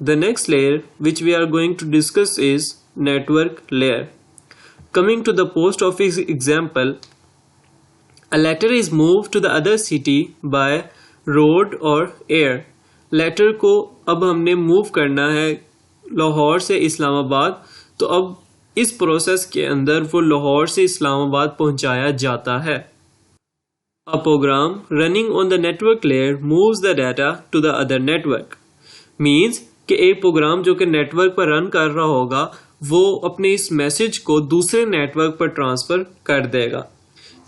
The next layer which we are going to discuss is network layer. Coming to the post office example, a letter is moved to the other city by road or air. Letter को अब हमने move करना है लाहौर से इस्लामाबाद, तो अब इस process के अंदर वो लाहौर से इस्लामाबाद पहुंचाया जाता है. A program running on the network layer moves the data to the other network. Means कि एक प्रोग्राम जो कि नेटवर्क पर रन कर रहा होगा वो अपने इस मैसेज को दूसरे नेटवर्क पर ट्रांसफर कर देगा.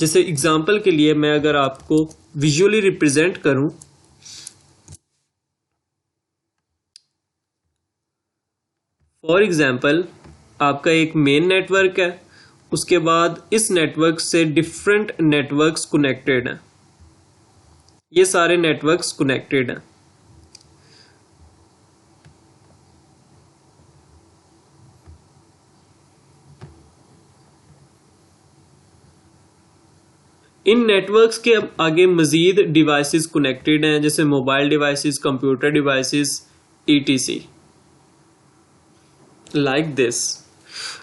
जैसे एग्जांपल के लिए मैं अगर आपको विजुअली रिप्रेजेंट करूं, फॉर एग्जांपल आपका एक मेन नेटवर्क है, उसके बाद इस नेटवर्क से डिफरेंट नेटवर्क्स कनेक्टेड हैं. ये सारे नेटवर्क्स कनेक्टेड हैं. इन नेटवर्क्स के आगे मजीद डिवाइसेस कनेक्टेड हैं, जैसे mobile devices, computer devices, etc. Like this.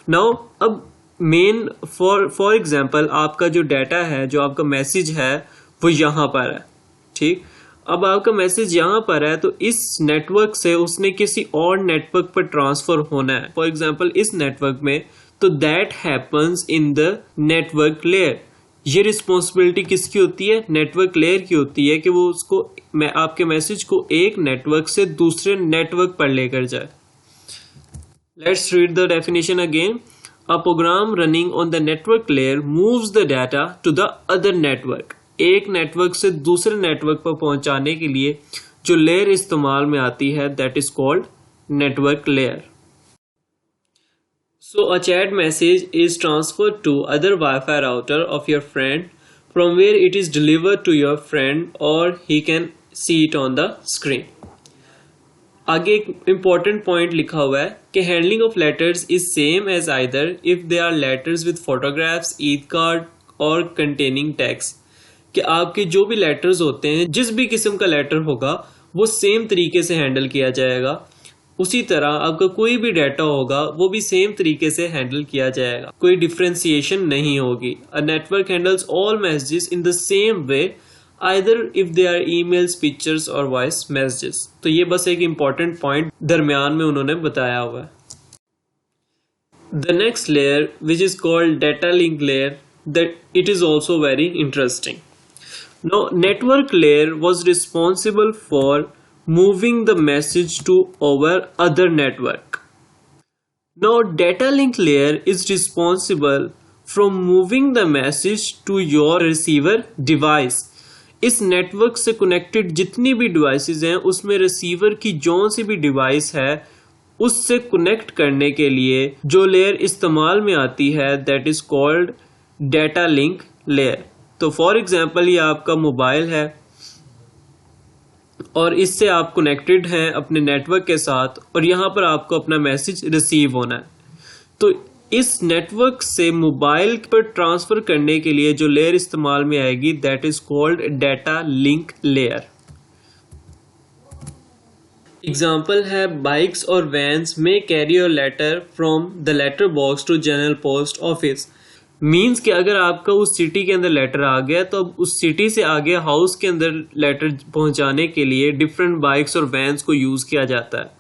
Now अब मेन फॉर एग्जांपल आपका जो डाटा है, जो आपका मैसेज है वो यहाँ पर है. ठीक, अब आपका मैसेज यहाँ पर है तो इस नेटवर्क से उसने किसी और नेटवर्क पर ट्रांसफर होना है. फॉर एग्जांपल इस नेटवर्क में, तो that happens in the network layer. ये रिस्पॉन्सिबिलिटी किसकी होती है? नेटवर्क लेयर की होती है कि वो उसको आपके मैसेज को एक नेटवर्क से दूसरे नेटवर्क पर लेकर जाए. Let's read the definition again. A program running on the network layer moves the data to the other network. एक नेटवर्क से दूसरे नेटवर्क पर पहुंचाने के लिए जो लेयर इस्तेमाल में आती है, that is called network layer. So a chat message is transferred to other Wi-Fi router of your friend from where it is delivered to your friend or he can see it on the screen. आगे एक important point लिखा हुआ है कि handling of letters is same as either if they are letters with photographs, Eid card और containing text. कि आपके जो भी लेटर्स होते हैं, जिस भी किस्म का लेटर होगा वो सेम तरीके से हैंडल किया जाएगा. उसी तरह आपका कोई भी डाटा होगा वो भी सेम तरीके से हैंडल किया जाएगा, कोई डिफ्रेंसिएशन नहीं होगी. A network handles all messages in the same way either if they are emails, pictures or voice messages. तो ये बस एक important point दरमियान में उन्होंने बताया हुआ है. The next layer which is called data link layer, that it is also very interesting. Now network layer was responsible for moving the message to our other network. Now data link layer is responsible from moving the message to your receiver device. इस network से connected जितनी भी devices हैं उसमें receiver की जौन सी भी device है उससे कनेक्ट करने के लिए जो लेयर इस्तेमाल में आती है, that is called data link layer. तो फॉर एग्जांपल ये आपका मोबाइल है और इससे आप कनेक्टेड हैं अपने नेटवर्क के साथ और यहाँ पर आपको अपना मैसेज रिसीव होना है. तो इस नेटवर्क से मोबाइल पर ट्रांसफर करने के लिए जो लेयर इस्तेमाल में आएगी, that is called data link layer. Example है बाइक्स और वैन्स में carry your letter from the letter box to general post office. Means कि अगर आपका उस सिटी के अंदर लेटर आ गया तो अब उस सिटी से आगे हाउस के अंदर लेटर पहुंचाने के लिए डिफरेंट बाइक्स और वैन्स को यूज किया जाता है.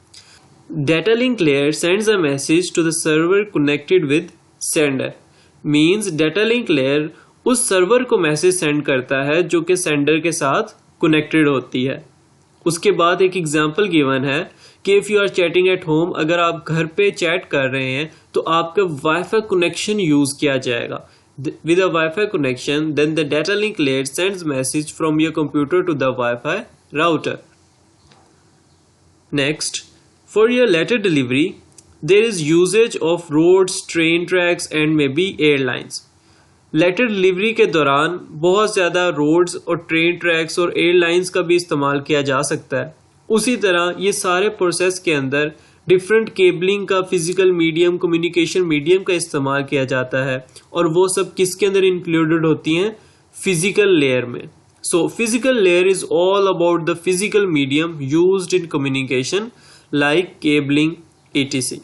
Data link layer sends a message to the server connected with sender. Means data link layer उस सर्वर को मैसेज सेंड करता है जो कि सेंडर के साथ कनेक्टेड होती है. उसके बाद एक एग्जांपल गिवन है कि if you are chatting at home, अगर आप घर पे चैट कर रहे हैं तो आपका वाईफाई कनेक्शन यूज किया जाएगा. With a Wi-Fi connection, then the data link layer sends message from your computer to the Wi-Fi router. Next, for your letter delivery, there is usage of roads, train tracks and maybe airlines. Letter delivery के दौरान बहुत ज़्यादा roads और train tracks और airlines का भी इस्तेमाल किया जा सकता है. उसी तरह ये सारे प्रोसेस के अंदर डिफरेंट केबलिंग का, फिजिकल मीडियम, कम्युनिकेशन मीडियम का इस्तेमाल किया जाता है और वो सब किसके अंदर इंक्लूडेड होती हैं? फिजिकल लेयर में. So physical layer is all about the physical medium used in communication. like cabling, etc.